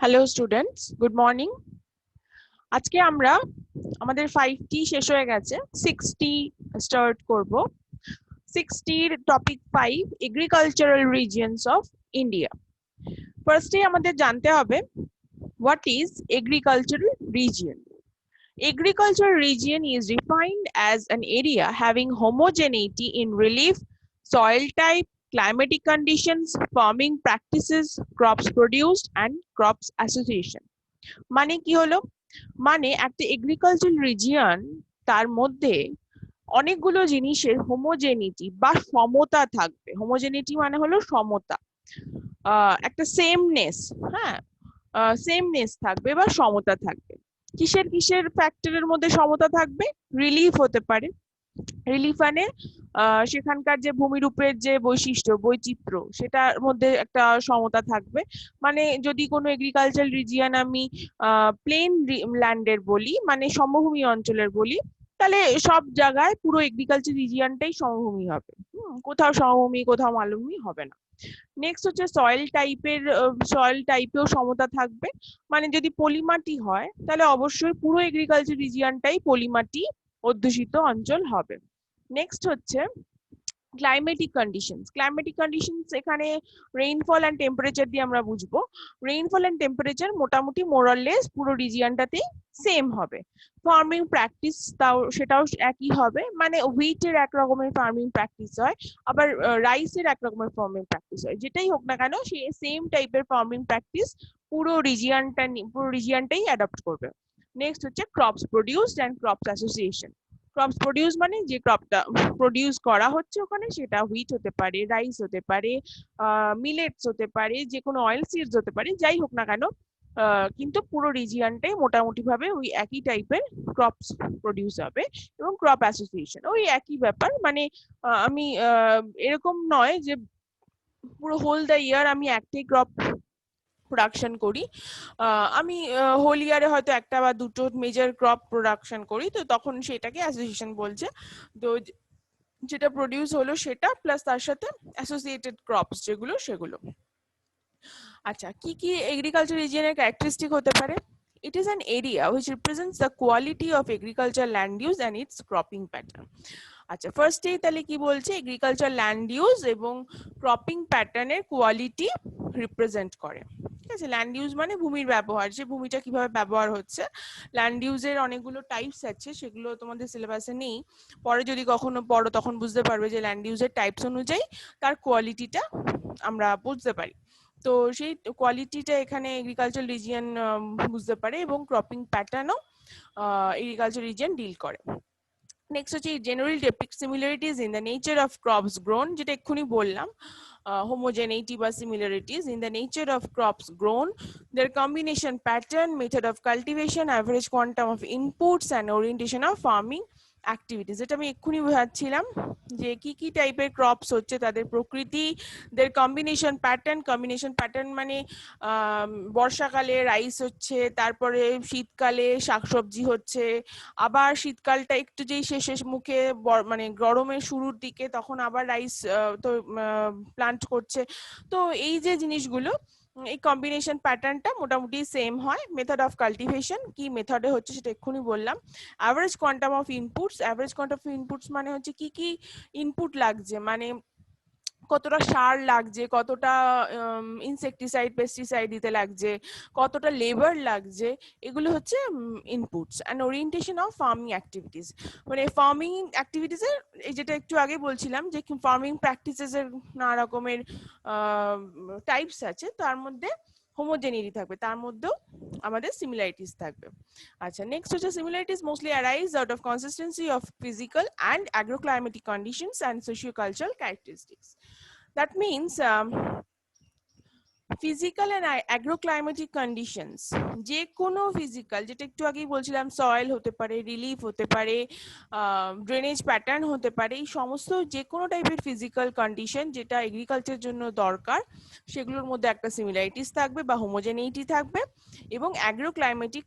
Hello students, good morning. আজকে আমরা আমাদের 5টি শেষ হয়ে গেছে, 6টি স্টার্ট করব। 6টির topic 5, agricultural regions of India. ফার্স্টে আমাদের জানতে হবে what is agricultural region. Agricultural region is defined as an area having homogeneity in relief, soil type, climatic conditions, farming practices, crops produced, and crops association. মানে কি হলো? মানে একটা agricultural region, তার মধ্যে অনেকগুলো জিনিসের হোমোজেনিটি বা সমতা থাকবে। হোমোজেনিটি মানে হলো সমতা, একটা সেমনেস, হ্যাঁ, সেমনেস থাকবে বা সমতা থাকবে। কিসের কিসের ফ্যাক্টরের মধ্যে সমতা থাকবে? রিলিফ হতে পারে। রিলিফ মানে সেখানকার যে ভূমিরূপের যে বৈশিষ্ট্য, বৈচিত্র্য, সেটার মধ্যে একটা সমতা থাকবে। মানে যদি কোনো এগ্রিকালচার রিজিয়ন আমি প্লেন ল্যান্ডের বলি, মানে সমভূমি অঞ্চলের বলি, তাহলে সব জায়গায় পুরো এগ্রিকালচার রিজিয়নটাই সমভূমি হবে। কোথাও সমভূমি কোথাও মালভূমি হবে না। নেক্সট হচ্ছে সয়েল টাইপেও সমতা থাকবে। মানে যদি পলিমাটি হয় তাহলে অবশ্যই পুরো এগ্রিকালচার রিজিয়নটাই পলিমাটি অধ্যুষিত অঞ্চল হবে। নেক্সট হচ্ছে ক্লাইমেটিক কন্ডিশনস। ক্লাইমেটিক কন্ডিশনস এখানে রেইনফল অ্যান্ড টেম্পারেচার দিয়ে আমরা বুঝবো। রেইনফল অ্যান্ড টেম্পারেচার মোটামুটি মোরাললেস পুরো রিজিয়নটাতেই সেম হবে। ফার্মিং প্র্যাকটিস সেটাও একই হবে। মানে হুইটের এক রকমের ফার্মিং প্র্যাকটিস হয়, আবার রাইসের এক রকমের ফার্মিং প্র্যাকটিস হয়। যেটাই হোক না কেন, সে সেম টাইপের ফার্মিং প্র্যাকটিস পুরো রিজিয়নটাই অ্যাডপ্ট করবে। নেক্সট হচ্ছে crops produced and crops association. Crops produce মানে যে ক্রপটা প্রডিউস করা হচ্ছে ওখানে, সেটা হুইট হতে পারে, রাইস হতে পারে, মিলেটস হতে পারে, যে কোনো অয়েল সিডস হতে পারে, যাই হোক না কেন, কিন্তু পুরো রিজিয়নটাই মোটামুটি ভাবে ওই একই টাইপের ক্রপস প্রডিউস হবে। এবং ক্রপ অ্যাসোসিয়েশন ওই একই ব্যাপার। মানে আমি এরকম নয় যে পুরো হোল দ্য ইয়ার আমি একটাই ক্রপ প্রোডাকশন করি। আমি হোল ইয়ারে হয়তো একটা বা দুটো মেজর ক্রপ প্রোডাকশন করি, তো তখন সেটাকে অ্যাসোসিয়েশন বলছে। তো যেটা প্রডিউস হলো সেটা প্লাস তার সাথে অ্যাসোসিয়েটেড ক্রপস যেগুলো সেগুলো। আচ্ছা, কি কি এগ্রিকালচার রিজিয়নের ক্যারেক্টারিস্টিক হতে পারে? It is an area which represents the quality of agricultural land use and its cropping pattern. আচ্ছা, ফার্স্টেই তাহলে কি বলছে? এগ্রিকালচার ল্যান্ড ইউজ এবং ক্রপিং প্যাটার্নের কোয়ালিটি রিপ্রেজেন্ট করে। ঠিক আছে, ল্যান্ড ইউজ মানে ভূমির ব্যবহার, যে ভূমিটা কিভাবে ব্যবহার হচ্ছে। ল্যান্ড ইউজের অনেকগুলো টাইপস আছে, সেগুলো তোমাদের সিলেবাসে নেই। পরে যদি কখনো পড়ো তখন বুঝতে পারবে যে ল্যান্ড ইউজের টাইপস অনুযায়ী তার কোয়ালিটিটা আমরা বুঝতে পারি। তো সেই কোয়ালিটিটা এখানে এগ্রিকালচার রিজিয়ন বুঝতে পারে, এবং ক্রপিং প্যাটার্নও এগ্রিকালচার রিজিয়ন ডিল করে। নেক্সট হচ্ছে general depict similarities in the nature of crops grown, যেটা এক্ষুনি বললাম। Homogeneity বা similarities in the nature of crops grown, their combination pattern, method of cultivation, average quantum of inputs and orientation of farming activities. এটা আমি এক্ষুনি বোঝাচ্ছিলাম যে কি কি টাইপের ক্রপস হচ্ছে, তাদের প্রকৃতি, দের কম্বিনেশন প্যাটার্ন মানে বর্ষাকালে রাইস হচ্ছে, তারপরে শীতকালে শাকসবজি হচ্ছে, আবার শীতকালটা একটু যেই শেষ মুখে মানে গরমের শুরুর দিকে তখন আবার রাইস তো প্লান্ট করছে। তো এই যে জিনিসগুলো, এই কম্বিনেশন প্যাটার্নটা মোটামুটি সেম হয়। মেথড অফ কাল্টিভেশন কি মেথডে হচ্ছে সেটা এক্ষুনি বললাম। অ্যাভারেজ কোয়ান্টাম অফ ইনপুটস মানে হচ্ছে কি কি ইনপুট লাগছে, মানে কতটা সার লাগছে, কতটা ইনসেকটিসাইড পেস্টিসাইড দিতে লাগছে, কতটা লেবার লাগছে, এগুলো হচ্ছে inputs. And orientation of farming activities, মানে ফার্মিং অ্যাক্টিভিটিস এর এই যেটা একটু আগে বলছিলাম যে ফার্মিং প্র্যাকটিসেস এর নানা রকমের টাইপস আছে, তার মধ্যে হোমোজেনিটি থাকবে, তার মধ্যেও আমাদের সিমিলারিটিস থাকবে। আচ্ছা, নেক্সট হচ্ছে similarities mostly arise out of consistency of physical and agroclimatic conditions and sociocultural characteristics. That means physical and agroclimatic conditions, যে কোনো ফিজিক্যাল, যেটা একটু আগেই বলছিলাম, সয়েল হতে পারে, রিলিফ হতে পারে, ড্রেনেজ প্যাটার্ন হতে পারে, এই সমস্ত যে কোনো টাইপের ফিজিক্যাল কন্ডিশন যেটা এগ্রিকালচারের জন্য দরকার, সেগুলোর মধ্যে একটা সিমিলারিটিস থাকবে বা হোমোজেনিটি থাকবে। এবং অ্যাগ্রোক্লাইমেটিক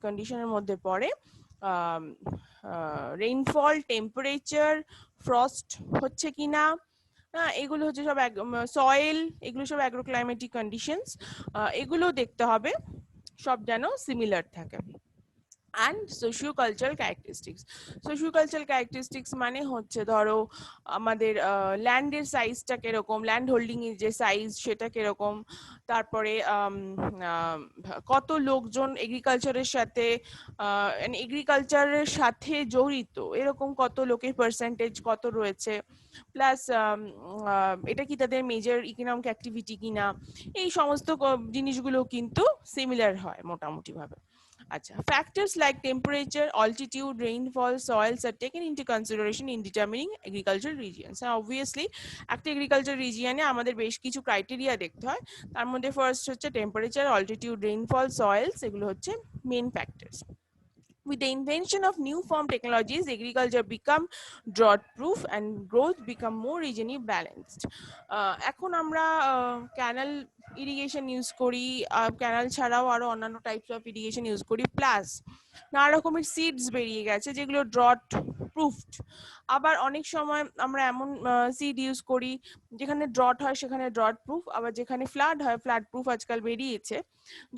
কন্ডিশনের মধ্যে পড়ে রেইনফল, টেম্পারেচার, ফ্রস্ট হচ্ছে কিনা, হ্যাঁ, এগুলো হচ্ছে সব সয়েল, এগুলো সব অ্যাগ্রোক্লাইমেটিক কন্ডিশনস, এগুলো দেখতে হবে সব যেন সিমিলার থাকে। And socio cultural characteristics, socio cultural characteristics মানে হচ্ছে ধরো আমাদের ল্যান্ডের সাইজটা কিরকম, ল্যান্ড হোল্ডিং এর যে সাইজ সেটা কিরকম, তারপরে কত লোকজন এগ্রিকালচারের সাথে এগ্রিকালচারের সাথে জড়িত, এরকম কত লোকের পার্সেন্টেজ কত রয়েছে, প্লাস এটা কি তাদের মেজর ইকোনমিক অ্যাক্টিভিটি কিনা, এই সমস্ত জিনিসগুলো কিন্তু সিমিলার হয় মোটামুটি ভাবে। আচ্ছা, factors like temperature, altitude, rainfall, soils are taken into consideration in determining agricultural regions. And obviously একটা এগ্রিকালচার রিজিয়নে আমাদের বেশ কিছু ক্রাইটেরিয়া দেখতে হয়, তার মধ্যে ফার্স্ট হচ্ছে টেম্পারেচার, অল্টিটিউড, রেইনফল, সয়েলস, এগুলো হচ্ছে main factors. With the invention of new farm technologies, agriculture become drought proof and growth become more regionally balanced. এখন আমরা ক্যানাল ইরিগেশন ইউজ করি, ক্যানাল ছাড়াও আরো অন্যান্য টাইপস অফ ইরিগেশন ইউজ করি, plus নানা রকমের সিডস বেরিয়ে গেছে যেগুলো ড্রট প্রুফড। আবার অনেক সময় আমরা এমন সিড ইউজ করি যেখানে ড্রট হয় সেখানে ড্রট প্রুফ, আবার যেখানে ফ্লাড হয় ফ্লাড প্রুফ আজকাল বেরিয়েছে।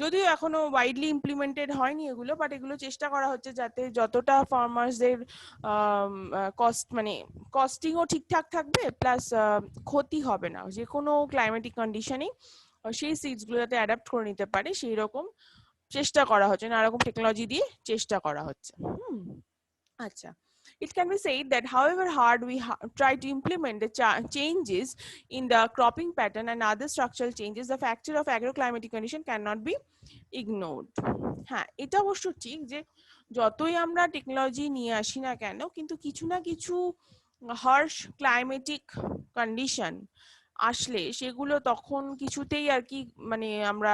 যদিও এখনো ওয়াইডলি ইমপ্লিমেন্টেড হয়নি এগুলো, বাট এগুলো চেষ্টা করা হচ্ছে যাতে যতটা ফার্মার্সদের কস্ট মানে কস্টিংও ঠিকঠাক থাকবে, প্লাস ক্ষতি হবে না যে কোনো ক্লাইমেটিক কন্ডিশনে, সেই সিডস গুলো যাতে অ্যাডাপ্ট করে নিতে পারে সেই রকম চেষ্টা করা হচ্ছে, নানা রকম টেকনোলজি দিয়ে চেষ্টা করা হচ্ছে। আচ্ছা, it can be said that however hard we try to implement the changes in the cropping pattern and other structural changes, the factor of agroclimatic condition cannot be ignored. হ্যাঁ, এটা অবশ্য ঠিক যে যতই আমরা টেকনোলজি নিয়ে আসি না কেন, কিন্তু কিছু না কিছু হার্শ ক্লাইমেটিক কন্ডিশন আসলে সেগুলো তখন কিছুতেই আর কি মানে আমরা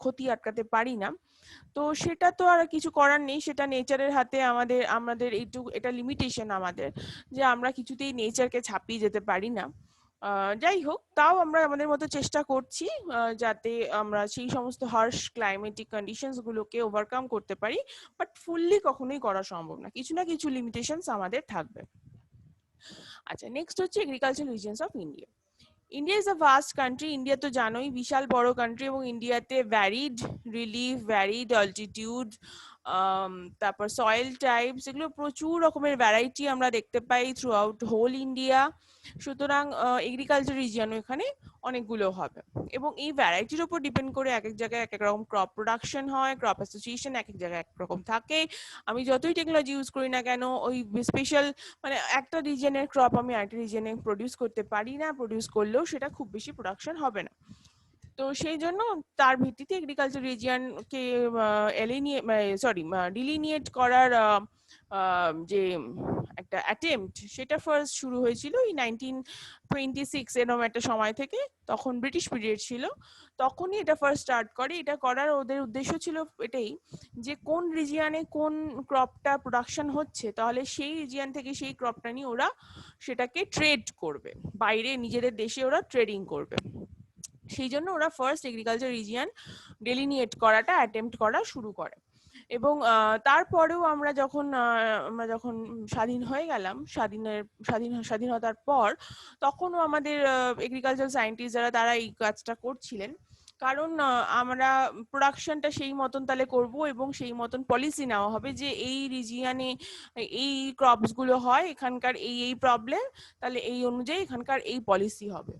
ক্ষতি আটকাতে পারি না। তো সেটা তো আর কিছু করার নেই, সেটা নেচারের হাতে, আমাদের আমাদের এইটুকু এটা লিমিটেশন আমাদের, যে আমরা কিছুতেই নেচারকে ছাপিয়ে যেতে পারি না। যাই হোক, তাও আমরা আমাদের মতো চেষ্টা করছি যাতে আমরা সেই সমস্ত হার্শ ক্লাইমেটিক কন্ডিশনস গুলোকে ওভারকাম করতে পারি, বাট ফুললি কখনোই করা সম্ভব না, কিছু না কিছু লিমিটেশনস আমাদের থাকবে। আচ্ছা, নেক্সট হচ্ছে agriculture regions of India. India is a vast country, India তো জানোই বিশাল বড় কান্ট্রি, এবং ইন্ডিয়াতে ভ্যারিড রিলিফ, ভ্যারিড অল্টিটিউড, তারপর সয়েল টাইপস, এগুলো প্রচুর রকমের ভ্যারাইটি আমরা দেখতে পাই থ্রু আউট হোল ইন্ডিয়া। সুতরাং এগ্রিকালচার রিজিয়ন এখানে অনেকগুলো হবে, এবং এই ভ্যারাইটির উপর ডিপেন্ড করে এক এক জায়গায় এক এক রকম ক্রপ প্রোডাকশন হয়, ক্রপ অ্যাসোসিয়েশন এক এক জায়গায় এক রকম থাকে। আমি যতই টেকনোলজি ইউজ করি না কেন, ওই স্পেশাল মানে একটা রিজনের ক্রপ আমি আরেকটা রিজনে প্রডিউস করতে পারি না, প্রডিউস করলেও সেটা খুব বেশি প্রোডাকশন হবে না। তো সেই জন্য তার ভিত্তিতে এগ্রিকালচার রিজিয়নকে ডিলিনিয়েট করার যে একটা অ্যাটেম্পট, সেটা ফার্স্ট শুরু হয়েছিল এই 1926 এরকম একটা সময় থেকে, তখন ব্রিটিশ পিরিয়ড ছিল, তখনই এটা ফার্স্ট স্টার্ট করে। এটা করার ওদের উদ্দেশ্য ছিল এটাই যে কোন রিজিয়নে কোন ক্রপটা প্রোডাকশন হচ্ছে, তাহলে সেই রিজিয়ন থেকে সেই ক্রপটা নিয়ে ওরা সেটাকে ট্রেড করবে, বাইরে নিজেদের দেশে ওরা ট্রেডিং করবে। সেই জন্য ওরা ফার্স্ট এগ্রিকালচার রিজিয়ন ডেলিনিয়েট করাটা অ্যাটেম্প্ট করা শুরু করে। এবং তারপরেও আমরা যখন স্বাধীন হয়ে গেলাম, স্বাধীনতার পর তখনও আমাদের এগ্রিকালচার সায়েন্টিস্ট যারা তারা এই কাজটা করছিলেন, কারণ আমরা প্রোডাকশনটা সেই মতন তাহলে করব, এবং সেই মতন পলিসি নেওয়া হবে যে এই রিজিয়নে এই ক্রপস গুলো হয়, এখানকার এই প্রবলেম, তাহলে এই অনুযায়ী এখানকার এই পলিসি হবে।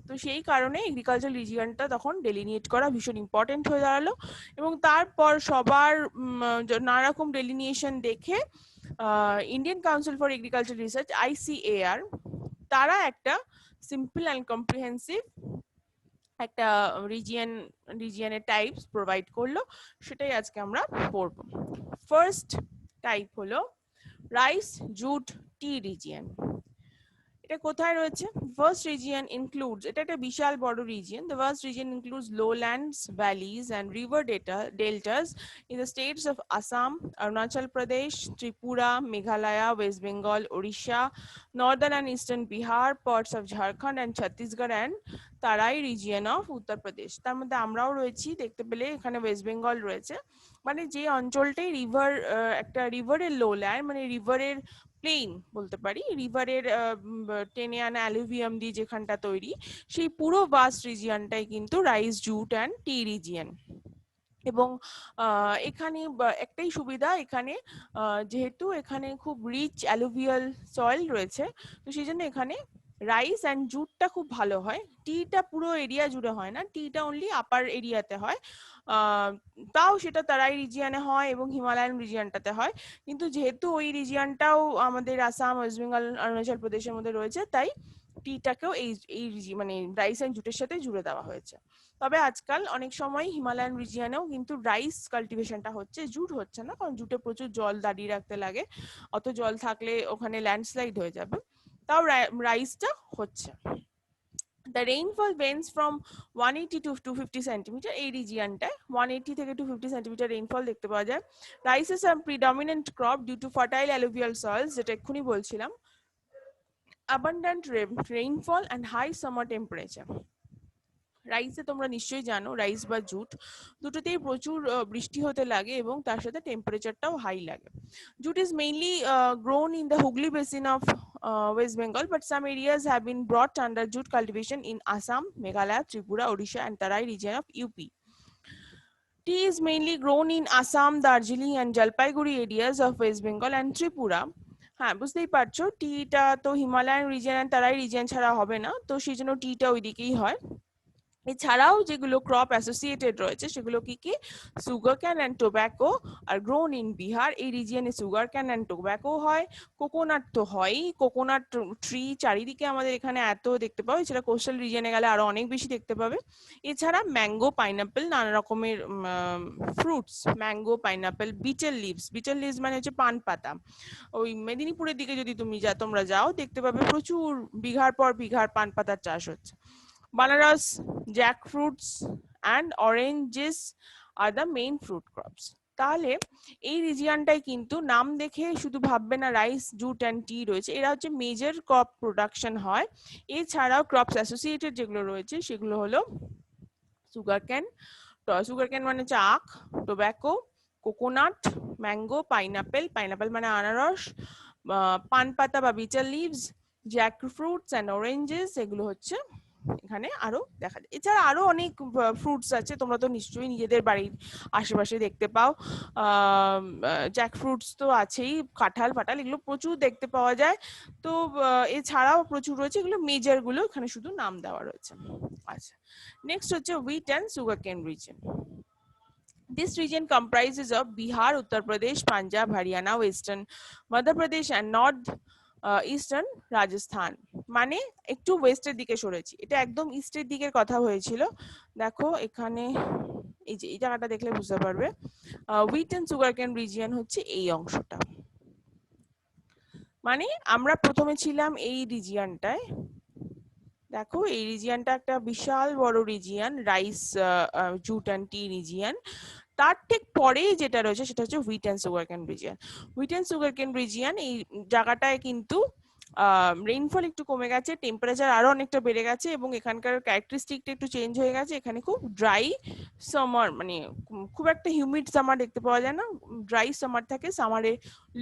তো সেই কারণে এগ্রিকালচার রিজিয়নটা তখন ডেলিনিয়েট করা ভীষণ ইম্পর্টেন্ট হয়ে দাঁড়ালো, এবং তারপর সবার নানা রকম ডেলিনিয়েশন দেখে Indian council for agriculture research ICAR তারা একটা সিম্পল অ্যান্ড কম্প্রিহেন্সিভ একটা রিজিয়নের টাইপস প্রোভাইড করলো, সেটাই আজকে আমরা পড়বো। ফার্স্ট টাইপ হলো রাইস, জুট, টি রিজিয়ন। এটা কোথায় রয়েছে? ফার্স্ট রিজিয়ন ইনক্লুডস, এটা একটা বিশাল বড় region. The first region includes lowlands, valleys and river deltas in the states of Assam, Arunachal Pradesh, Tripura, Meghalaya, West Bengal, Odisha, northern and eastern Bihar, parts of Jharkhand and Chhattisgarh, and তারাই region of Uttar Pradesh. তার মধ্যে আমরাও রয়েছি, দেখতে পেলে এখানে West Bengal রয়েছে। মানে যে অঞ্চলটাই রিভার, একটা রিভারের লোল্যান্ড, মানে রিভারের প্লেন বলতে পারি, রিভারের টেনে আনা অ্যালুভিয়াম দিয়ে যেখানটা তৈরি, সেই পুরো ভাস্ট রিজিয়নটাই কিন্তু rice, jute and T region. এবং এখানে একটাই সুবিধা, এখানে যেহেতু এখানে খুব রিচ অ্যালুভিয়াল সয়েল রয়েছে, তো সেই জন্য এখানে রাইস অ্যান্ড জুটটা খুব ভালো হয়। টিটা পুরো এরিয়া জুড়ে হয় না, টিটা অনলি আপার এরিয়াতে হয়, তাও সেটা তারাই রিজিয়নে হয় এবং হিমালয়ান রিজিয়নটাতে হয়। কিন্তু যেহেতু ওই রিজিয়নটাও আমাদের আসাম, ওয়েস্ট বেঙ্গল, অরুণাচল প্রদেশের মধ্যে রয়েছে, তাই টিটাকেও এই মানে রাইস অ্যান্ড জুটের সাথে জুড়ে দেওয়া হয়েছে। তবে আজকাল অনেক সময় হিমালয়ান রিজিয়নেও কিন্তু রাইস কাল্টিভেশনটা হচ্ছে, জুট হচ্ছে না, কারণ জুটে প্রচুর জল দাঁড়িয়ে রাখতে লাগে, অত জল থাকলে ওখানে ল্যান্ডস্লাইড হয়ে যাবে, তাও রাইসটা হচ্ছে। The rainfall varies from 180 to 250 centimetre, এই রিজিয়নটায় 180 থেকে 250 সেন্টিমিটার রেইনফল দেখতে পাওয়া যায়। Rice is a predominant crop due to fertile alluvial soils, যেটা এক্ষুনি বলছিলাম, abundant rainfall and high summer temperature. রাইসে তোমরা নিশ্চয়ই জানো, রাইস বা জুট দুটোতেই প্রচুর বৃষ্টি হতে লাগে এবং তার সাথে টেম্পারেচারটাও হাই লাগে। Jute is mainly grown in the Hooghly basin of West Bengal, but some areas have been brought under jute cultivation in Assam, Meghalaya, Tripura, Odisha and Tarai region of UP. Tea is mainly grown in Assam, Darjeeling and Jalpaiguri areas of West Bengal and Tripura. হ্যাঁ, বুঝতেই পারছো, টিটা তো Himalayan region আর তারাই region ছাড়া হবে না, তো সেই জন্য টিটা ওইদিকেই হয়। এছাড়াও যেগুলো ক্রপ অ্যাসোসিয়েটেড রয়েছে সেগুলো কি কি, sugar cane and tobacco are grown in Bihar, এই রিজিয়নে সুগার ক্যান অ্যান্ড টোব্যাকো হয়। কোকোনাট তো হয়ই, কোকোনাট ট্রি চারিদিকে আমাদের এখানে এত দেখতে পাবো, এছাড়া কোস্টাল রিজিয়নে গেলে আরো অনেক বেশি দেখতে পাবে। এছাড়া ম্যাঙ্গো, পাইনাপেল, নানা রকমের fruits, mango, pineapple, betel leaves, betel leaves মানে হচ্ছে পান পাতা, ওই মেদিনীপুরের দিকে যদি তোমরা যাও দেখতে পাবে প্রচুর বিঘার পর বিঘার পান পাতার চাষ হচ্ছে। Bananas, jackfruits and oranges are the main fruit crops. তাহলে এই রিজিয়নটাই কিন্তু নাম দেখে শুধু ভাববে না রাইস, জুট অ্যান্ড টি রয়েছে, এরা হচ্ছে মেজর ক্রপ প্রোডাকশন হয়। এছাড়াও ক্রপস অ্যাসোসিয়েটেড যেগুলো রয়েছে সেগুলো হলো সুগার ক্যান, সুগার ক্যান মানে হচ্ছে আখ, tobacco, coconut, mango, pineapple, pineapple মানে আনারস, পান পাতা বা বিটার লিভস, জ্যাকফ্রুটস অ্যান্ড অরেঞ্জেস, এগুলো হচ্ছে এখানে আরো দেখা যায়। এছাড়া আরো অনেক ফ্রুটস আছে, তোমরা তো নিশ্চয়ই নিজেদের বাড়ির আশেপাশে দেখতে পাও, জ্যাকফ্রুটস তো আছেই, কাঁঠাল ফাটাল এগুলো প্রচুর দেখতে পাওয়া যায়। তো এছাড়াও প্রচুর রয়েছে, এগুলো মেজর গুলো এখানে শুধু নাম দেওয়া রয়েছে। আচ্ছা, নেক্সট হচ্ছে wheat and sugarcane region. This region comprises of Bihar, Uttar Pradesh, Punjab, Haryana, Western Madhya Pradesh and North eastern Rajasthan. মানে একটু ওয়েস্টের দিকে সরেছি, এটা একদম ইস্টের দিকের কথা হয়েছিল। দেখো এখানে এই যে এই জায়গাটা দেখলে বুঝতে পারবে, হুইট এন্ড সুগারকেন রিজিয়ন হচ্ছে এই অংশটা। মানে আমরা প্রথমে ছিলাম এই রিজিয়নটায়, দেখো এই রিজিয়নটা একটা বিশাল বড় region, rice, jute and T region. তার ঠিক পরেই যেটা রয়েছে সেটা হচ্ছে wheat and sugarcane region. Wheat and sugarcane region এই জায়গাটায় কিন্তু রেইনফল একটু কমে গেছে, টেম্পারেচার আরো অনেকটা বেড়ে গেছে এবং এখানকার ক্যারেক্টারিস্টিকটা একটু চেঞ্জ হয়ে গেছে। এখানে খুব ড্রাই সামার, মানে খুব একটা হিউমিড সামার দেখতে পাওয়া যায় না, ড্রাই সামার থাকে। সামারে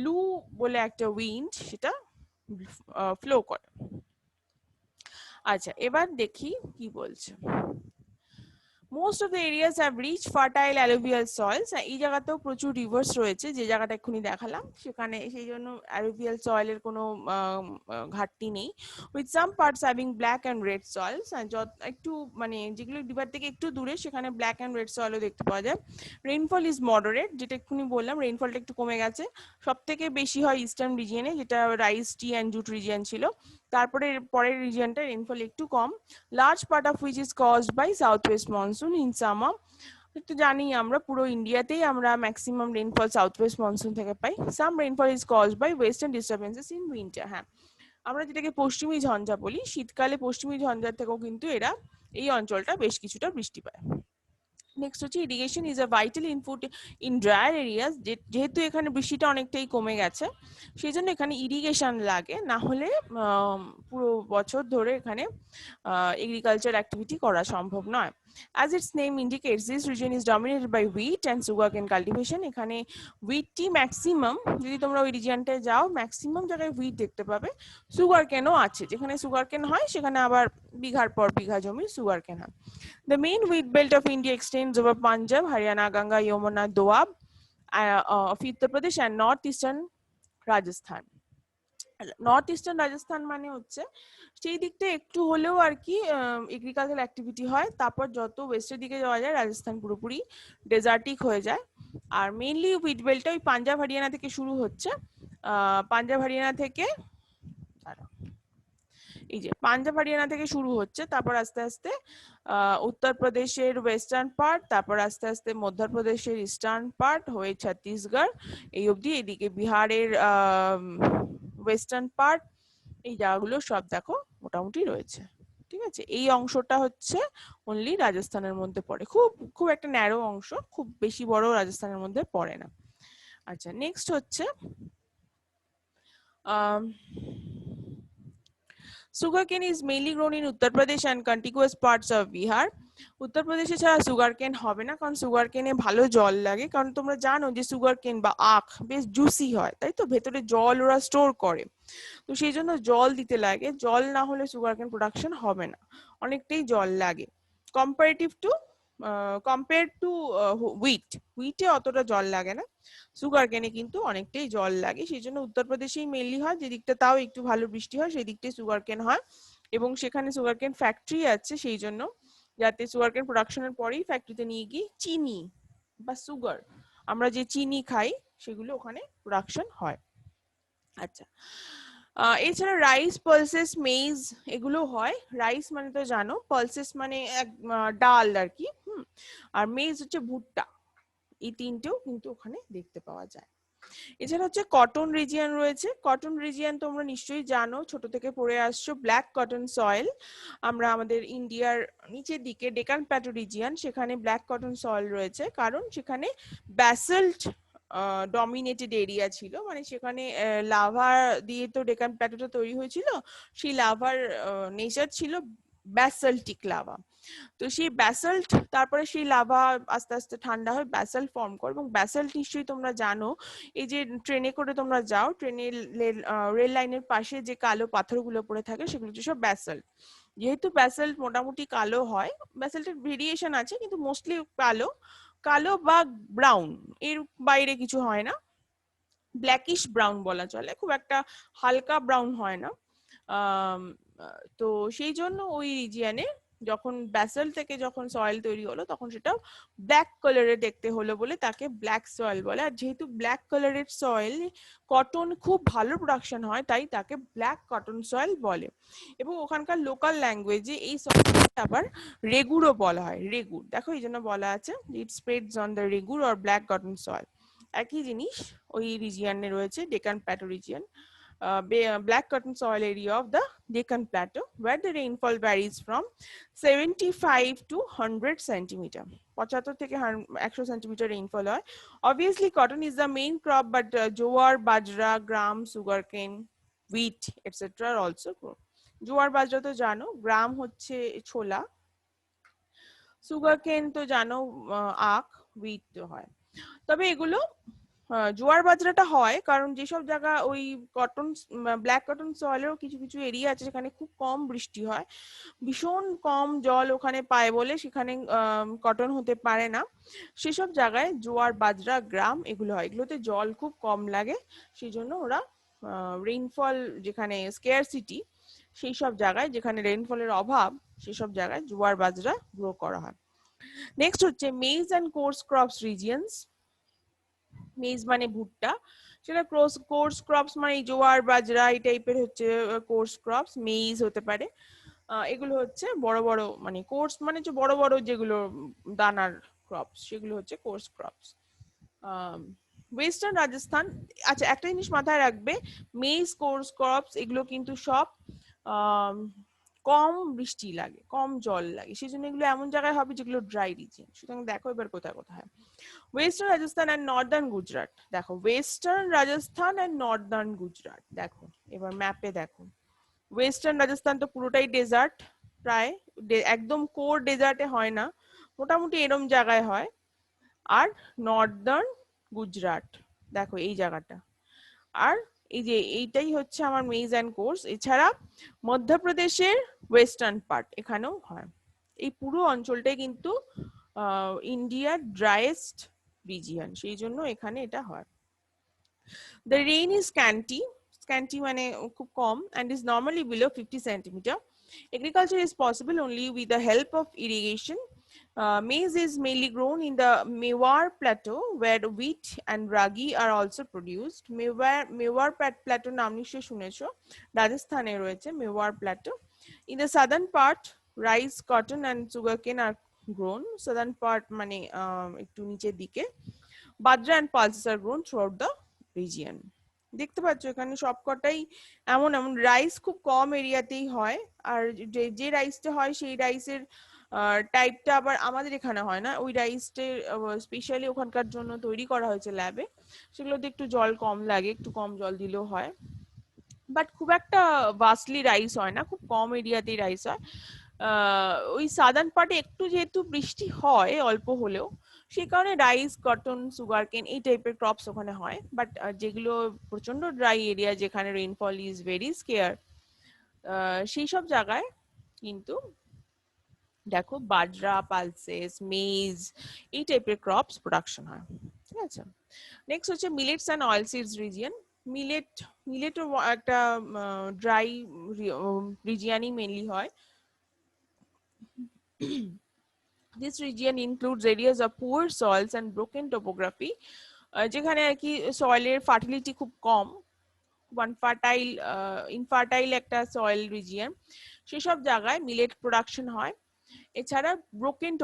লু বলে একটা উইন্ড সেটা ফ্লো করে। আচ্ছা, এবার দেখি কি বলছে। Most of the areas have rich fertile alluvial soils. এই জায়গাতেও প্রচুর রিভার্স রয়েছে, যে জায়গাটা এক্ষুনি দেখালাম সেখানে, সেই জন্য alluvial soil এর কোনো ঘাটতি নেই। With some parts having black and red soils, একটু মানে যেগুলো রিভার থেকে একটু দূরে সেখানে ব্ল্যাক অ্যান্ড রেড সয়েলও দেখতে পাওয়া যায়। রেইনফল ইজ মডারেট, যেটা এক্ষুনি বললাম, রেইনফলটা একটু কমে গেছে। সব থেকে বেশি হয় ইস্টার্ন রিজিয়নে, যেটা rice, tea and jute region ছিল। তারপরে পরের রিজিয়নটা রেইনফল একটু কম, large part of which is caused by south west monsoon in summer. তো জানি আমরা পুরো ইন্ডিয়াতেই আমরা maximum rainfall south west monsoon থেকে পাই। Some rainfall is caused by western disturbances in winter. হ্যাঁ, আমরা যেটাকে পশ্চিমী ঝঞ্ঝা বলি, শীতকালে পশ্চিমী ঝঞ্ঝার থেকেও কিন্তু এরা এই অঞ্চলটা বেশ কিছুটা বৃষ্টি পায়। নেক্সট হচ্ছে irrigation is a vital input in dryer areas. যেহেতু এখানে বৃষ্টিটা অনেকটাই কমে গেছে সেই জন্য এখানে ইরিগেশন লাগে, না হলে পুরো বছর ধরে এখানে এগ্রিকালচার অ্যাক্টিভিটি করা সম্ভব নয়। As its name indicates, this region is dominated by wheat and sugarcane cultivation. এখানে wheat maximum, যদি তোমরা ওই রিজিয়নটায় যাও ম্যাক্সিমাম জায়গায় wheat দেখতে পাবে, সুগারকেনও আছে, যেখানে সুগারকেন হয় সেখানে আবার বিঘার পর বিঘা জমি সুগারকেন হয়। The main wheat belt of India extends over Punjab, Haryana, Ganga, Yamuna, Doab of Uttar Pradesh and northeastern Rajasthan. North eastern Rajasthan মানে হচ্ছে সেই দিকটা একটু হলেও আর কি এগ্রিকালচারাল অ্যাক্টিভিটি হয়, তারপর যত ওয়েস্টের দিকে যাওয়া যায় রাজস্থান পুরোপুরি ডেজার্টিক হয়ে যায়। আর মেইনলি হুইট বেল্টটা ওই পাঞ্জাব হরিয়ানা থেকে শুরু হচ্ছে, পাঞ্জাব হরিয়ানা থেকে এই যে পাঞ্জাব হরিয়ানা থেকে শুরু হচ্ছে, তারপর আস্তে আস্তে উত্তরপ্রদেশের ওয়েস্টার্ন পার্ট, তারপর আস্তে আস্তে মধ্যপ্রদেশের ইস্টার্ন পার্ট হয়ে ছত্তিশগড় এই অবধি, এদিকে বিহারের ওয়েস্টার্ন পার্ট, এই জায়গাগুলো সব দেখো মোটামুটি রয়েছে। ঠিক আছে, এই অংশটা হচ্ছে অনলি রাজস্থানের মধ্যে পড়ে, খুব খুব একটা ন্যারো অংশ, খুব বেশি বড় রাজস্থানের মধ্যে পড়ে না। আচ্ছা, নেক্সট হচ্ছে sugarcane is mainly grown in Uttar Pradesh and contiguous parts of Bihar. উত্তরপ্রদেশে ছাড়া সুগারকেন হবে না, কারণ সুগারকেনে ভালো জল লাগে, কারণ তোমরা জানো যে সুগারকেন বা আখ বেশ জুসি হয়, তাই তো, ভেতরে জল ওরা স্টোর করে, তো সেই জন্য জল দিতে লাগে, জল না হলে সুগারকেন প্রোডাকশন হবে না, অনেকটাই জল লাগে কম্পারেটিভ টু কম্পেয়ার টু হুইটে অতটা জল লাগে না, সুগারকেনে কিন্তু অনেকটাই জল লাগে, সেই জন্য উত্তরপ্রদেশেই মেনলি হয়, যে দিকটা তাও একটু ভালো বৃষ্টি হয় সেই দিকটাই সুগারকেন হয়, এবং সেখানে সুগারকেন ফ্যাক্টরি আছে, সেই জন্য যাতে সুগারকেন প্রোডাকশনের পরেই ফ্যাক্টরিতে নিয়ে গিয়ে চিনি বা সুগার, আমরা যে চিনি খাই সেগুলো ওখানে প্রোডাকশন হয়। আচ্ছা, এছাড়া রাইস, পালসেস, মেইজ এগুলো হয়। রাইস মানে তো জানো, পালসেস মানে ডাল আর কি, আর মেইজ হচ্ছে ভুট্টা, এই তিনটেও কিন্তু ওখানে দেখতে পাওয়া যায়। এছাড়া হচ্ছে কটন রিজিয়ন রয়েছে, কটন রিজিয়ন তোমরা নিশ্চয়ই জানো, ছোট থেকে পড়ে আসছো, ব্ল্যাক কটন সয়েল, আমরা আমাদের ইন্ডিয়ার নিচের দিকে ডেকান প্ল্যাটো রিজিয়ন, সেখানে ব্ল্যাক কটন সয়েল রয়েছে, কারণ সেখানে ব্যাসল্ট ডমিনেটেড এরিয়া ছিল, মানে সেখানে লাভা দিয়ে তো ডেকান প্ল্যাটোটা তৈরি হয়েছিল, সেই লাভার নেচার ছিল ব্যাসল্টিক লাভা, তো সেই ব্যাসল্ট, তারপরে সেই লাভা আস্তে আস্তে ঠান্ডা হয়ে ব্যাসল্ট ফর্ম করে, এবং ব্যাসল্ট নিশ্চয়ই তোমরা জানো, এই যে ট্রেনে করে তোমরা যাও, ট্রেনের রেল লাইনের পাশে যে কালো পাথরগুলো পড়ে থাকে সেগুলো হচ্ছে সব ব্যাসল্ট, যেহেতু ব্যাসল্ট মোটামুটি কালো হয়, ব্যাসল্টের ভেরিয়েশন আছে কিন্তু মোস্টলি কালো, কালো বা ব্রাউন, এর বাইরে কিছু হয় না, ব্ল্যাকিশ ব্রাউন বলা চলে, খুব একটা হালকা ব্রাউন হয় না। তো সেই জন্য ওই রিজিয়নে যখন ব্যাসল্ট থেকে যখন সয়েল তৈরি হলো তখন সেটা ব্ল্যাক কালারের দেখতে হলো বলে তাকে ব্ল্যাক সয়েল বলে, আর যেহেতু ব্ল্যাক কালারের সয়েল কটন খুব ভালো প্রোডাকশন হয় তাই তাকে ব্ল্যাক কটন সয়েল বলে, এবং ওখানকার লোকাল ল্যাঙ্গুয়েজে এই সয়েলটাকে আবার রেগুরও বলা হয়, রেগুর, দেখো এই জন্য বলা আছে it spreads on the regur or black cotton soil, একই জিনিস ওই রিজিয়নে রয়েছে, Deccan plateau region, black cotton soil area of the Deccan Plateau, where the rainfall varies from 75 to 100 centimeter. 75 থেকে 100 centimeter rainfall হয়. Obviously, cotton is the main crop, but jowar, bajra, gram, sugarcane, wheat, etc. are also grown. জোয়ার বাজরা তো জানো, গ্রাম হচ্ছে ছোলা, sugarcane তো জানো আখ, হুইট তো হয়, তবে এগুলো জোয়ার বাজরাটা হয় কারণ যেসব জায়গা ওই কটন ব্ল্যাক কটন সয়েলেরও কিছু কিছু এরিয়া আছে যেখানে খুব কম বৃষ্টি হয়, ভীষণ কম জল ওখানে পায় বলে সেখানে কটন হতে পারে না, সেসব জায়গায় জোয়ার বাজরা গ্রাম এগুলো হয়, এগুলোতে জল খুব কম লাগে, সেই জন্য ওরা রেইনফল যেখানে স্কেয়ারসিটি সেই সব জায়গায় যেখানে রেইনফলের অভাব সেসব জায়গায় জোয়ার বাজরা গ্রো করা হয়। নেক্সট হচ্ছে maize and coarse crops regions, maize মানে ভুট্টা, সেটা কোর্স ক্রপস মানে জোয়ার বাজরা এই টাইপের হচ্ছে কোর্স ক্রপস, মেইজ হতে পারে, এগুলো হচ্ছে বড় বড় মানে কোর্স মানে যে বড় বড় যেগুলো দানার ক্রপস সেগুলো হচ্ছে কোর্স ক্রপস। ওয়েস্টার্ন রাজস্থান, আচ্ছা একটা জিনিস মাথায় রাখবে, মেইজ, কোর্স ক্রপস এগুলো কিন্তু সব কম বৃষ্টি লাগে, কম জল লাগে, সেই জন্য এগুলো এমন জায়গায় হবে যেগুলো ড্রাই রিজিয়ন, সুতরাং দেখো এবার কোথায় কোথায় western Rajasthan and northern Gujarat, দেখো western Rajasthan and northern Gujarat, দেখো এবার ম্যাপে দেখো, ওয়েস্টার্ন রাজস্থান তো পুরোটাই ডেজার্ট, প্রায় একদম কোর ডেজার্টে হয় না, মোটামুটি এরম জায়গায় হয়। আর নর্দার্ন গুজরাট, দেখো এই জায়গাটা। আর এই যে এইটাই হচ্ছে আমার মেজ অ্যান্ড কোর্স। এছাড়া মধ্যপ্রদেশের ওয়েস্টার্ন পার্ট এখানেও হয়। এই পুরো অঞ্চলটাই কিন্তু ইন্ডিয়ার ড্রাইয়েস্ট রিজিয়ন, সেই জন্য এখানে এটা হয়। The rain is scanty, scanty মানে খুব কম, and is normally below 50 centimeter. Agriculture is possible only with the help of irrigation. Maize is mainly grown in the Mewar Plateau, where wheat and ragi are also produced. Mewar Plateau নাম নিশ্চয়ই শুনেছো, রাজস্থানে রয়েছে Mewar Plateau. In the southern part, rice, cotton and sugarcane are grown. Southern part মানে একটু নিচের দিকে। Bajra and pulses are grown throughout the region. দেখতে পাচ্ছ এখানে সবকটাই এমন এমন রাইস খুব কম এরিয়াতেই হয়। আর যে রাইসটা হয় সেই রাইসের টাইপটা আবার আমাদের এখানে হয় না, ওই রাইসটা স্পেশালি ওখানকার জন্য তৈরি করা হয়েছে ল্যাবে। সেগুলোতে একটু জল কম লাগে, একটু কম জল দিলেও হয়, বাট খুব একটা ভাস্টলি রাইস হয় না, খুব কম এরিয়াতেই রাইস হয়। ওই সাদার্ন পার্টে একটু যেহেতু বৃষ্টি হয় অল্প হলেও, সেই কারণে রাইস, কটন, সুগারকেন এই টাইপের ক্রপস ওখানে হয়। বাট যেগুলো প্রচন্ড ড্রাই এরিয়া, যেখানে রেইনফল ইজ ভেরি স্কেয়ার, সেই সব জায়গায় কিন্তু দেখো বাজরা, পালসেস, মেজ এই টাইপের ক্রপস প্রোডাকশন হয়। ঠিক আছে, নেক্সট হচ্ছে মিলেটস অ্যান্ড অয়েলসিডস রিজিয়ন। মিলেটও একটা ড্রাই রিজিয়নই মেনলি হয়। This region includes areas of poor soils and broken topography, যেখানে আর কি সয়েলের ফার্টিলিটি খুব কম, ইনফার্টাইল একটা সয়েল রিজিয়ন, সেসব জায়গায় মিলেট প্রোডাকশন হয়। এছাড়া ব্রোকেন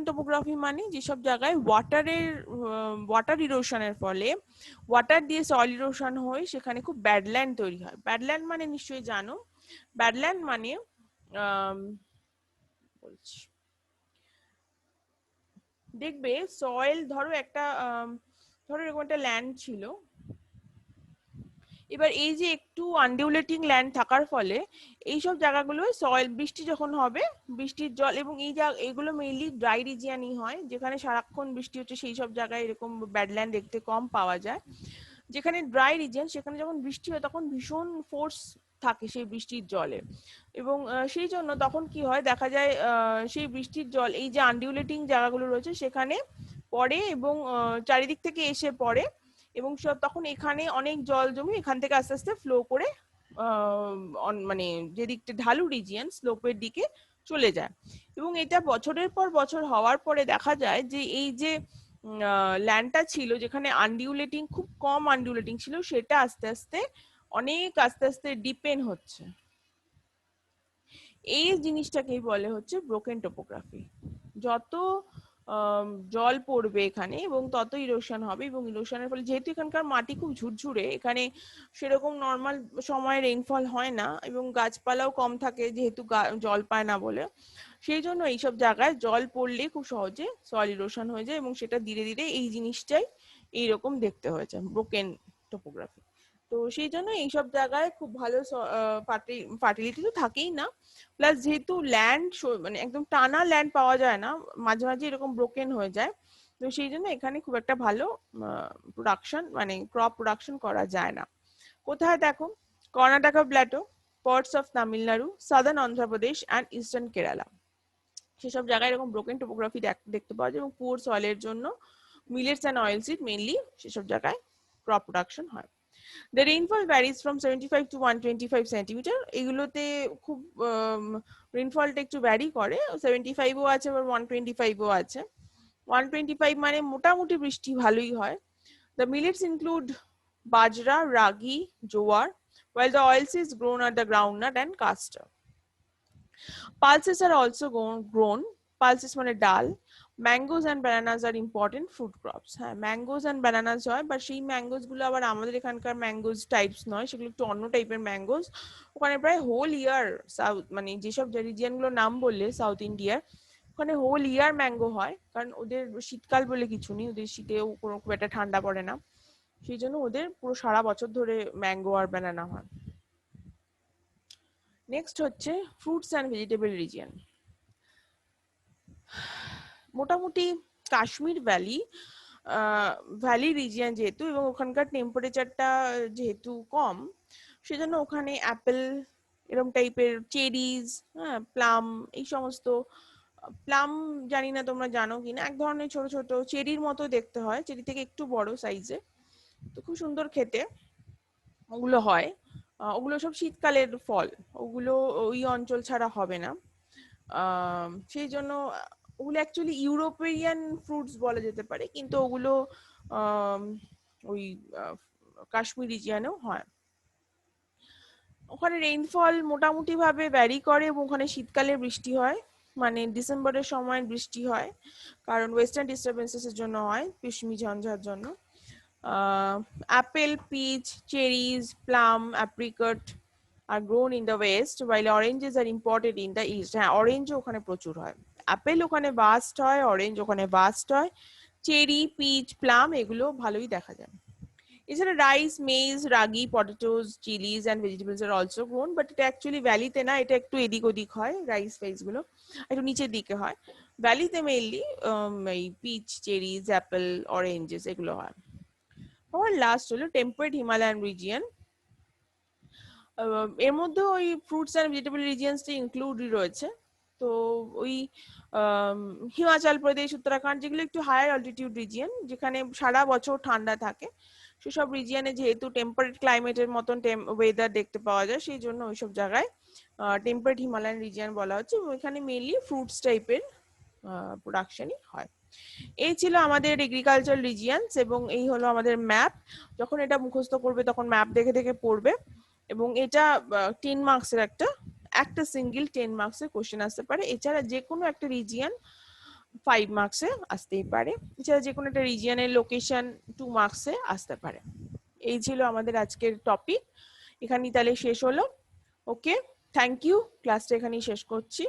টোপোগ্রাফি মানে যেসব জায়গায় ওয়াটার ইরোশনের ফলে ওয়াটার দিয়ে সয়েল ইরোশন হয়ে সেখানে খুব ব্যাডল্যান্ড তৈরি হয়। ব্যাডল্যান্ড মানে নিশ্চয়ই জানো, ব্যাডল্যান্ড মানে বলছি, দেখবে সয়েল ধরো একটা ধরো এরকম একটা ল্যান্ড ছিল, এবার এই যে একটু আনডিউলেটিং ল্যান্ড থাকার ফলে এইসব জায়গাগুলো সয়েল, বৃষ্টি যখন হবে বৃষ্টির জল, এবং এইগুলো মেইনলি ড্রাই রিজিয়নই হয়, যেখানে সারাক্ষণ বৃষ্টি হচ্ছে সেই সব জায়গায় এরকম ব্যাডল্যান্ড দেখতে কম পাওয়া যায়। যেখানে ড্রাই রিজিয়ন সেখানে যখন বৃষ্টি হয় তখন ভীষণ ফোর্স থাকে সেই বৃষ্টির জলে, এবং সেই জন্য তখন কি হয় দেখা যায় সেই বৃষ্টির জল এই যে আনডিউলেটিং জায়গাগুলো রয়েছে সেখানে পড়ে, এবং চারিদিক থেকে এসে পড়ে, এবং তখন এখানে অনেক জল জমে এখান থেকে আস্তে আস্তে ফ্লো করে মানে যেদিকটা ঢালু রিজিয়ন স্লোপের দিকে চলে যায়। এবং এটা বছরের পর বছর হওয়ার পরে দেখা যায় যে এই যে ল্যান্ডটা ছিল যেখানে আনডিউলেটিং খুব কম আনডিউলেটিং ছিল, সেটা আস্তে আস্তে ডিপেন্ড হচ্ছে। এই জিনিসটাকেই বলে হচ্ছে ব্রোকেন টোপোগ্রাফি। যত জল পড়বে এখানে এবং তত ইরোশন হবে, এবং ইরোশনের ফলে যেহেতু এখানকার মাটি খুব ঝুরঝুরে, এখানে সেরকম নর্মাল সময় রেইনফল হয় না, এবং গাছপালাও কম থাকে যেহেতু জল পায় না বলে, সেই জন্য এইসব জায়গায় জল পড়লে খুব সহজে সয়েল ইরোশন হয়ে যায়, এবং সেটা ধীরে ধীরে এই জিনিসটাই এইরকম দেখতে হয়েছে ব্রোকেন টোপোগ্রাফি। তো সেই জন্য এইসব জায়গায় খুব ভালো ফার্টিলিটি তো থাকেই না, প্লাস যেহেতু ল্যান্ড মানে একদম টানা ল্যান্ড পাওয়া যায় না, মাঝে মাঝে এরকম ব্রোকেন হয়ে যায়, তো সেই জন্য এখানে খুব একটা ভালো প্রোডাকশন মানে ক্রপ প্রোডাকশন করা যায় না। কোথায় দেখো, Karnataka Plato, parts of Tamil Nadu, southern Andhra Pradesh and eastern Kerala, সেসব জায়গায় এরকম ব্রোকেন টোপোগ্রাফি দেখতে পাওয়া যায়, এবং পুয়ার সয়েলের জন্য মিলেটস অ্যান্ড অয়েলসিড মেইনলি সেসব জায়গায় ক্রপ প্রোডাকশন হয়। The rainfall varies from 75 to 125 centimetre. এগুলোতে খুব রেইনফলটা একটু ভ্যারি করে, 75ও আছে আবার 125ও আছে। 125 মানে মোটামুটি বৃষ্টি ভালোই হয়। The millets include bajra, ragi, jowar, while the oilseeds grown are the groundnut and castor. Pulses are also grown. Pulses মানে ডাল। Mangoes and bananas are important food crops. হ্যাঁ, ম্যাঙ্গোজ অ্যান্ড ব্যানানাস হয়, বাট সেই mangoes গুলো আবার আমাদের এখানকার mangoes types নয়, সেগুলো একটু অন্য টাইপের ম্যাঙ্গোজ। ওখানে প্রায় হোল ইয়ার সাউথ মানে যেসব রিজিয়ন গুলোর নাম বললে সাউথ ইন্ডিয়ার, ওখানে হোল ইয়ার ম্যাঙ্গো হয়, কারণ ওদের শীতকাল বলে কিছু নেই, ওদের শীতেও কোনো খুব একটা ঠান্ডা পড়ে না, সেই জন্য ওদের পুরো সারা বছর ধরে ম্যাঙ্গো আর ব্যানানা হয়। নেক্সট হচ্ছে ফ্রুটস অ্যান্ড ভেজিটেবল রিজিয়ন। মোটামুটি কাশ্মীর ভ্যালি ভ্যালি রিজিয়ন যেহেতু এবং ওখানকার টেম্পারেচারটা যেহেতু কম, সেজন্য ওখানে অ্যাপেল এরকম টাইপের, চেরিজ, হ্যাঁ, প্লাম, এই সমস্ত, প্লাম জানি না তোমরা জানো কিনা, এক ধরনের ছোট ছোট চেরির মতো দেখতে হয়, চেরি থেকে একটু বড় সাইজে, তো খুব সুন্দর খেতে ওগুলো হয়। ওগুলো সব শীতকালের ফল, ওগুলো ওই অঞ্চল ছাড়া হবে না। সেই জন্য ওগুলো অ্যাকচুয়ালি ইউরোপিয়ান ফ্রুটস বলা যেতে পারে, কিন্তু ওগুলো আম, ওই কাশ্মীর রিজিয়নেও হয়। ওখানে রেইনফল মোটামুটি ভাবে ভ্যারি করে এবং ওখানে শীতকালে বৃষ্টি হয়, মানে ডিসেম্বরের সময় বৃষ্টি হয়, কারণ ওয়েস্টার্ন ডিস্টারবেন্সেস এর জন্য হয়, পিশমি ঝঞ্ঝার জন্য। Apple, peach, cherries, plum, apricot are grown in the west while oranges are imported in the east. হ্যাঁ, অরেঞ্জ ওখানে প্রচুর হয়, অ্যাপেল ওখানে ভাস্ট হয়, অরেঞ্জ ওখানে ভাস্ট হয়, চেরি, পিচ, প্লাম এগুলো ভালোই দেখা যায়। এছাড়া rice, maize, ragi, potatoes, Chillies and vegetables are also grown, but এটা অ্যাকচুয়ালি ভ্যালিতে না, এটা একটু এদিক ওদিক হয়, রাইস ফাইস গুলো একটু নিচের দিকে হয়। ভ্যালিতে মেইনলি এই পিচ, চেরিজ, অ্যাপেল, অরেঞ্জেস এগুলো হয়। আর লাস্ট হলো টেম্পারেট হিমালয়ান রিজিয়ন। এর মধ্যে ওই ফ্রুটস অ্যান্ড ভেজিটেবল রিজিয়নসটা ইনক্লুডই রয়েছে। তো ওই হিমাচল প্রদেশ, উত্তরাখণ্ড, যেগুলো একটু হায়ার অল্টিটিউড রিজিয়ন, যেখানে সারা বছর ঠান্ডা থাকে, সেসব রিজিয়নে যেহেতু টেম্পারেট ক্লাইমেটের মতন ওয়েদার দেখতে পাওয়া যায়, সেই জন্য ওইসব জায়গায় টেম্পারেট হিমালয়ান রিজিয়ন বলা হচ্ছে, এবং এখানে মেইনলি ফ্রুটস টাইপের প্রোডাকশনই হয়। এই ছিল আমাদের এগ্রিকালচার রিজিয়নস, এবং এই হলো আমাদের ম্যাপ। যখন এটা মুখস্থ করবে তখন ম্যাপ দেখে দেখে পড়বে, এবং এটা 10 মার্কসের একটা সিঙ্গেল 10 মার্কসের কোশ্চেন আসতে পারে। এছাড়া যে কোনো একটা রিজিয়ন 5 মার্কসে আসতেই পারে, এছাড়া যে কোনো একটা রিজিয়নের লোকেশন 2 মার্কসে আসতে পারে। এই ছিল আমাদের আজকের টপিক, এখানেই তাহলে শেষ হলো। ওকে, থ্যাংক ইউ, ক্লাসটা এখানেই শেষ করছি।